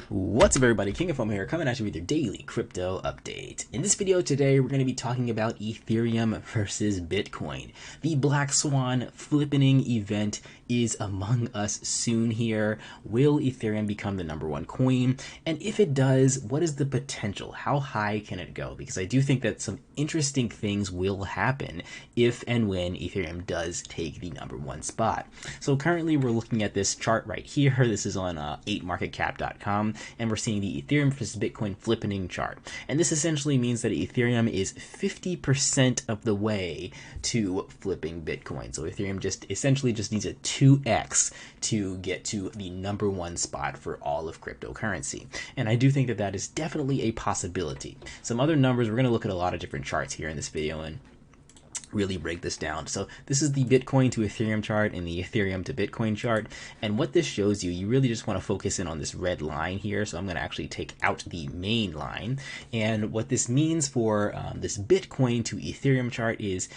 What's up everybody, King of Fomo here, coming at you with your daily crypto update. In this video today, we're going to be talking about Ethereum versus Bitcoin. The Black Swan Flippening event is among us soon here. Will Ethereum become the #1 coin? And if it does, what is the potential? How high can it go? Because I do think that some interesting things will happen if and when Ethereum does take the #1 spot. So currently we're looking at this chart right here. This is on 8marketcap.com. And we're seeing the Ethereum versus Bitcoin flippening chart. And this essentially means that Ethereum is 50% of the way to flipping Bitcoin. So Ethereum essentially needs a 2x to get to the #1 spot for all of cryptocurrency. And I do think that that is definitely a possibility. Some other numbers, we're going to look at a lot of different charts here in this video and really break this down. So this is the Bitcoin to Ethereum chart and the Ethereum to Bitcoin chart. And what this shows you, you really just want to focus in on this red line here. So I'm going to actually take out the main line. And what this means for this Bitcoin to Ethereum chart is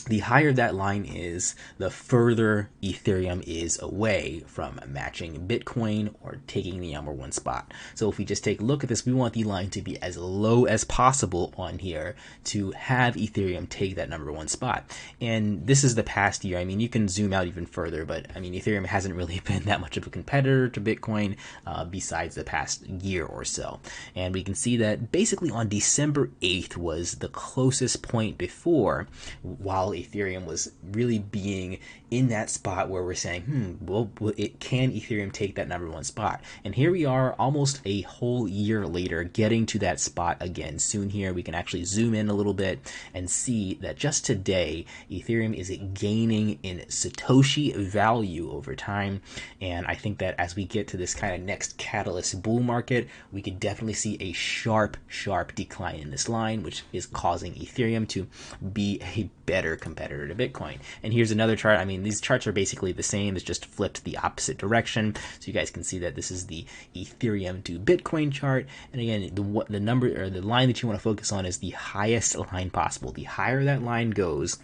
the higher that line is, the further Ethereum is away from matching Bitcoin or taking the #1 spot. So if we just take a look at this, we want the line to be as low as possible on here to have Ethereum take that #1 spot. And this is the past year. I mean, you can zoom out even further, but I mean, Ethereum hasn't really been that much of a competitor to Bitcoin besides the past year or so. And we can see that basically on December 8th was the closest point before, while Ethereum was really being in that spot where we're saying, can Ethereum take that #1 spot? And here we are almost a whole year later getting to that spot again. Soon here we can actually zoom in a little bit and see that just today Ethereum is gaining in Satoshi value over time. And I think that as we get to this kind of next catalyst bull market, we could definitely see a sharp decline in this line, which is causing Ethereum to be a better competitor to Bitcoin. And here's another chart. I mean, these charts are basically the same. It's just flipped the opposite direction. So you guys can see that this is the Ethereum to Bitcoin chart. And again, the number or the line that you want to focus on is the highest line possible. The higher that line goes,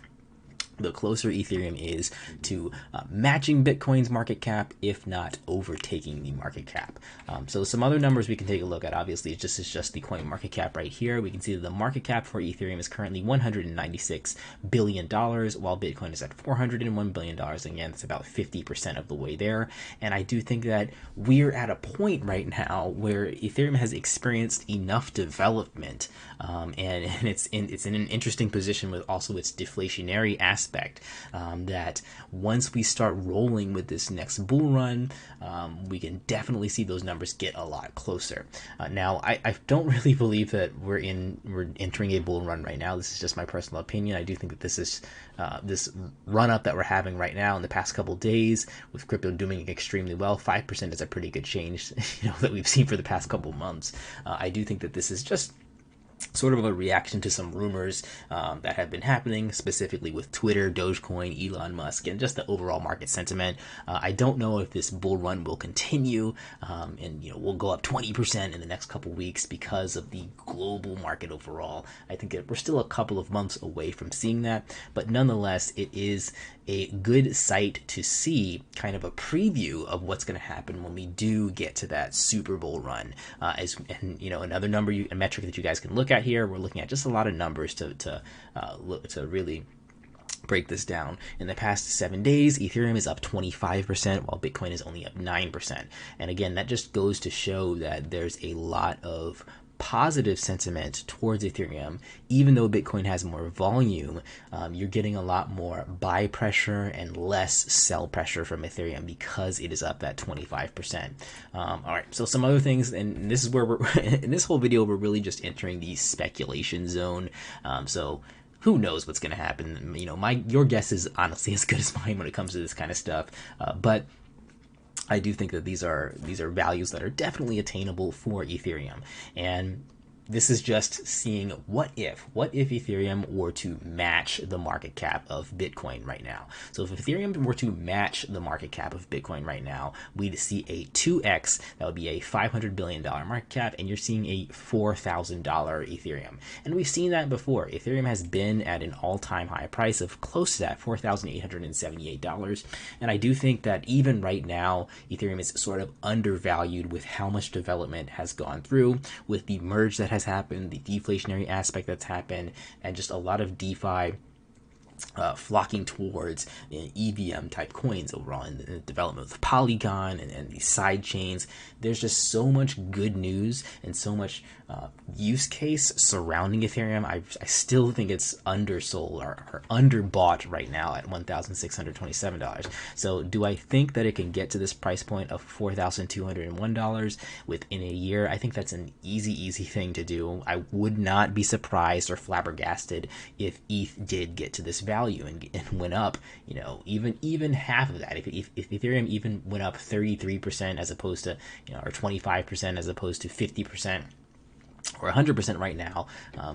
the closer Ethereum is to matching Bitcoin's market cap, if not overtaking the market cap. So some other numbers we can take a look at. Obviously, it's just the coin market cap right here. We can see that the market cap for Ethereum is currently $196 billion, while Bitcoin is at $401 billion. Again, it's about 50% of the way there. And I do think that we're at a point right now where Ethereum has experienced enough development, and it's in an interesting position with also its deflationary aspect. That once we start rolling with this next bull run, we can definitely see those numbers get a lot closer. Now, I don't really believe that we're entering a bull run right now. This is just my personal opinion. I do think that this is this run up that we're having right now in the past couple days, with crypto doing extremely well. 5% is a pretty good change, that we've seen for the past couple months. I do think that this is just sort of a reaction to some rumors that have been happening, specifically with Twitter, Dogecoin, Elon Musk, and just the overall market sentiment. I don't know if this bull run will continue, and we'll go up 20% in the next couple weeks because of the global market overall. I think that we're still a couple of months away from seeing that, but nonetheless, it is a good sight to see kind of a preview of what's going to happen when we do get to that Super Bowl run. Another number, a metric that you guys can look at here. We're looking at just a lot of numbers to really break this down. In the past 7 days, Ethereum is up 25%, while Bitcoin is only up 9%. And again, that just goes to show that there's a lot of positive sentiment towards Ethereum. Even though Bitcoin has more volume, you're getting a lot more buy pressure and less sell pressure from Ethereum because it is up that 25%. All right, so some other things, and this is where we're in this whole video, we're really just entering the speculation zone. So who knows what's going to happen? Your guess is honestly as good as mine when it comes to this kind of stuff. But I do think that these are values that are definitely attainable for Ethereum. And this is just seeing what if Ethereum were to match the market cap of Bitcoin right now. So if Ethereum were to match the market cap of Bitcoin right now, we'd see a 2x. That would be a $500 billion market cap, and you're seeing a $4,000 Ethereum. And we've seen that before. Ethereum has been at an all-time high price of close to that, $4,878. And I do think that even right now, Ethereum is sort of undervalued with how much development has gone through, with the merge that has happened, the deflationary aspect that's happened, and just a lot of DeFi flocking towards EVM type coins overall in the development of Polygon and these side chains. There's just so much good news and so much use case surrounding Ethereum. I still think it's undersold or underbought right now at $1,627. So do I think that it can get to this price point of $4,201 within a year? I think that's an easy thing to do. I would not be surprised or flabbergasted if ETH did get to this value and went up, you know, even half of that. If Ethereum even went up 33% as opposed to, you know, or 25% as opposed to 50%. Or 100% right now,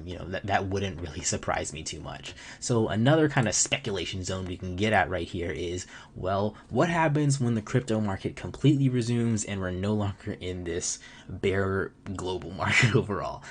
you know, that wouldn't really surprise me too much. So another kind of speculation zone we can get at right here is, well, what happens when the crypto market completely resumes and we're no longer in this bear global market overall?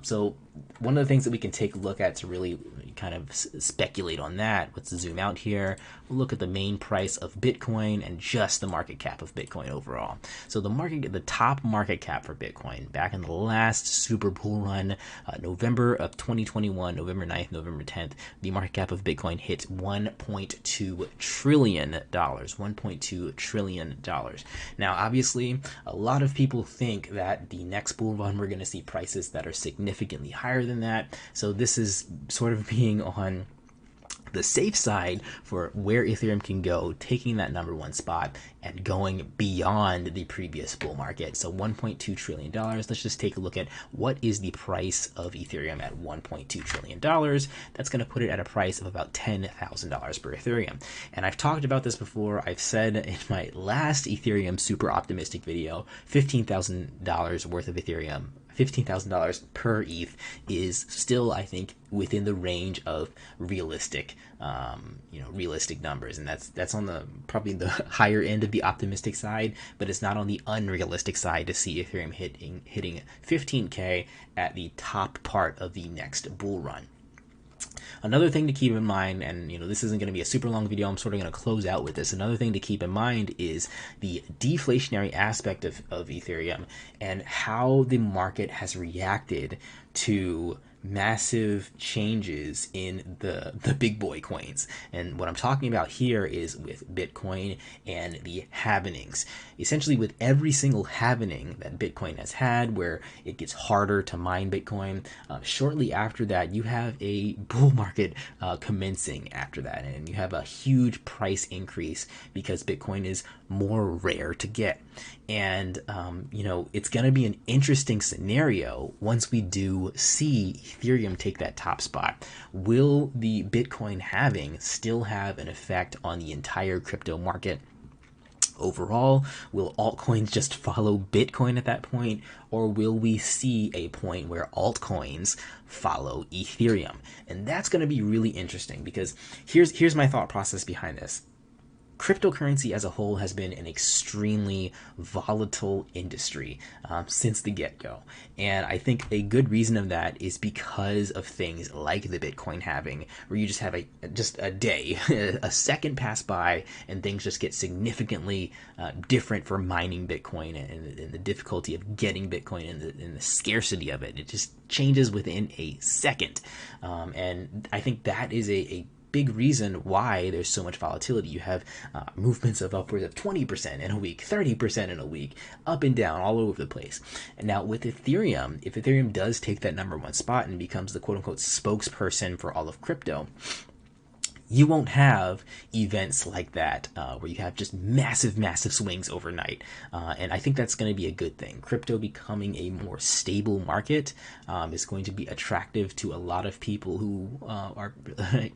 So one of the things that we can take a look at to really kind of speculate on that, let's zoom out here. We'll look at the main price of Bitcoin and just the market cap of Bitcoin overall. So the top market cap for Bitcoin back in the last super bull run, November of 2021, November 9th, November 10th, the market cap of Bitcoin hit $1.2 trillion. $1.2 trillion. Now, obviously, a lot of people think that the next bull run we're going to see prices that are significantly higher than that. So this is sort of being on the safe side for where Ethereum can go, taking that #1 spot and going beyond the previous bull market. So $1.2 trillion. Let's just take a look at what is the price of Ethereum at $1.2 trillion. That's going to put it at a price of about $10,000 per Ethereum. And I've talked about this before. I've said in my last Ethereum super optimistic video, $15,000 worth of Ethereum, $15,000 per ETH is still, I think, within the range of realistic, realistic numbers, and that's on the probably the higher end of the optimistic side, but it's not on the unrealistic side to see Ethereum hitting 15K at the top part of the next bull run. Another thing to keep in mind, and this isn't going to be a super long video, I'm sort of going to close out with this. Another thing to keep in mind is the deflationary aspect of Ethereum and how the market has reacted to massive changes in the big boy coins. And what I'm talking about here is with Bitcoin and the halvenings. Essentially, with every single halvening that Bitcoin has had, where it gets harder to mine Bitcoin, shortly after that, you have a bull market commencing after that, and you have a huge price increase because Bitcoin is more rare to get. And it's going to be an interesting scenario once we do see Ethereum take that top spot. Will the Bitcoin halving still have an effect on the entire crypto market overall? Will altcoins just follow Bitcoin at that point, or will we see a point where altcoins follow Ethereum? And that's going to be really interesting, because here's my thought process behind this. Cryptocurrency as a whole has been an extremely volatile industry since the get-go. And I think a good reason of that is because of things like the Bitcoin halving, where you just have a day, a second pass by, and things just get significantly different for mining Bitcoin and the difficulty of getting Bitcoin and the scarcity of it. It just changes within a second. And I think that is a big reason why there's so much volatility. You have movements of upwards of 20% in a week, 30% in a week, up and down all over the place. And now with Ethereum, if Ethereum does take that #1 spot and becomes the quote-unquote spokesperson for all of crypto, You won't have events like that where you have just massive swings overnight. And I think that's going to be a good thing. Crypto becoming a more stable market is going to be attractive to a lot of people who are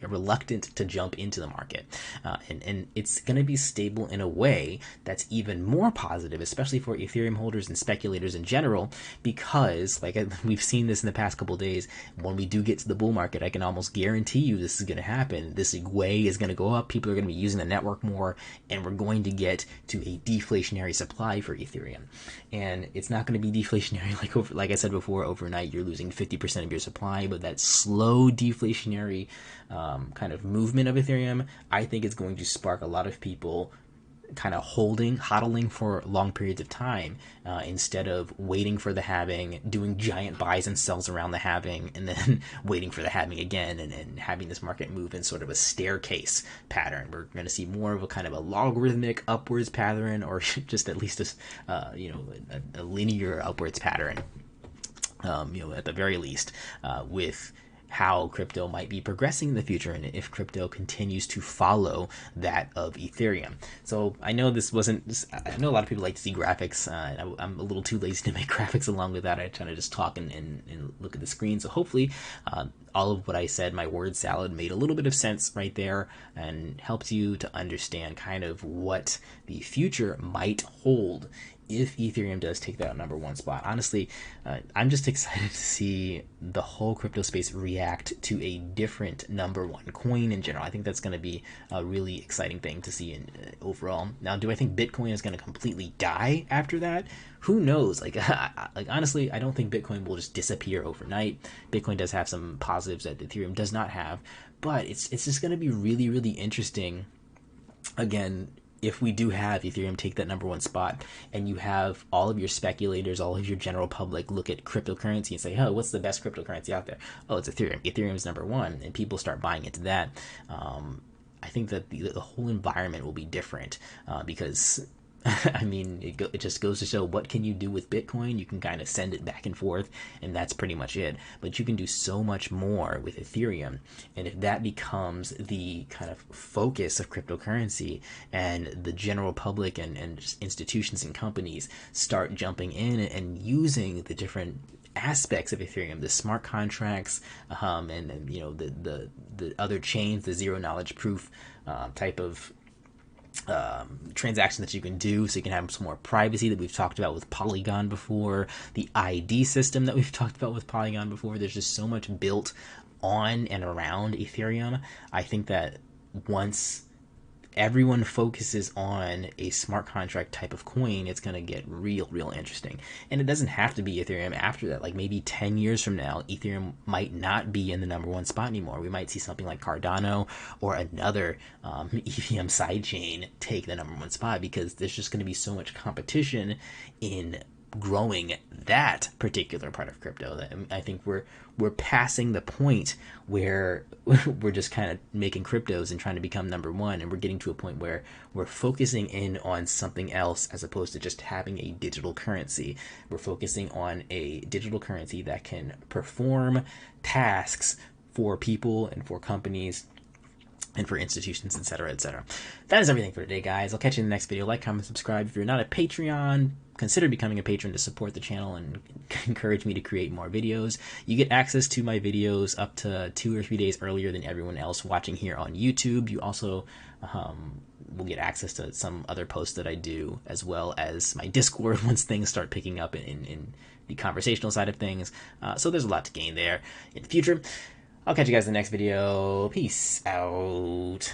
reluctant to jump into the market. And it's going to be stable in a way that's even more positive, especially for Ethereum holders and speculators in general, because we've seen this in the past couple of days. When we do get to the bull market, I can almost guarantee you this is going to happen. This way is going to go up. People are going to be using the network more, and we're going to get to a deflationary supply for Ethereum. And it's not going to be deflationary like I said before, overnight you're losing 50% of your supply, but that slow deflationary kind of movement of Ethereum, I think is going to spark a lot of people kind of hodling for long periods of time instead of waiting for the halving, doing giant buys and sells around the halving, and then waiting for the halving again, and having this market move in sort of a staircase pattern. We're going to see more of a kind of a logarithmic upwards pattern, or just at least a linear upwards pattern, at the very least, with how crypto might be progressing in the future, and if crypto continues to follow that of Ethereum. So I know I know a lot of people like to see graphics. I'm a little too lazy to make graphics along with that. I try to just talk and look at the screen. So hopefully all of what I said, my word salad, made a little bit of sense right there and helped you to understand kind of what the future might hold if Ethereum does take that #1 spot. Honestly, I'm just excited to see the whole crypto space react to a different #1 coin in general. I think that's going to be a really exciting thing to see overall. Now, do I think Bitcoin is going to completely die after that? Who knows? Honestly, I don't think Bitcoin will just disappear overnight. Bitcoin does have some positives that Ethereum does not have, but it's just going to be really interesting. Again, if we do have Ethereum take that #1 spot, and you have all of your speculators, all of your general public look at cryptocurrency and say, oh, what's the best cryptocurrency out there? Oh, it's Ethereum. Ethereum's #1, and people start buying into that. I think that the whole environment will be different because I mean, it just goes to show, what can you do with Bitcoin? You can kind of send it back and forth, and that's pretty much it. But you can do so much more with Ethereum. And if that becomes the kind of focus of cryptocurrency, and the general public and just institutions and companies start jumping in and using the different aspects of Ethereum, the smart contracts, and the other chains, the zero knowledge proof type of transaction that you can do, so you can have some more privacy that we've talked about with Polygon before, the ID system that we've talked about with Polygon before. There's just so much built on and around Ethereum. I think that once everyone focuses on a smart contract type of coin, it's going to get real interesting. And it doesn't have to be Ethereum after that. Like maybe 10 years from now, Ethereum might not be in the #1 spot anymore. We might see something like Cardano or another EVM sidechain take the #1 spot, because there's just going to be so much competition in growing that particular part of crypto that I think we're passing the point where we're just kind of making cryptos and trying to become #1, and we're getting to a point where we're focusing in on something else as opposed to just having a digital currency. We're focusing on a digital currency that can perform tasks for people and for companies and for institutions, etc., etc. That is everything for today, guys. I'll catch you in the next video. Like, comment, subscribe. If you're not a Patreon, consider becoming a patron to support the channel and encourage me to create more videos. You get access to my videos up to 2 or 3 days earlier than everyone else watching here on YouTube. You also will get access to some other posts that I do, as well as my Discord once things start picking up in the conversational side of things. So there's a lot to gain there in the future. I'll catch you guys in the next video. Peace out.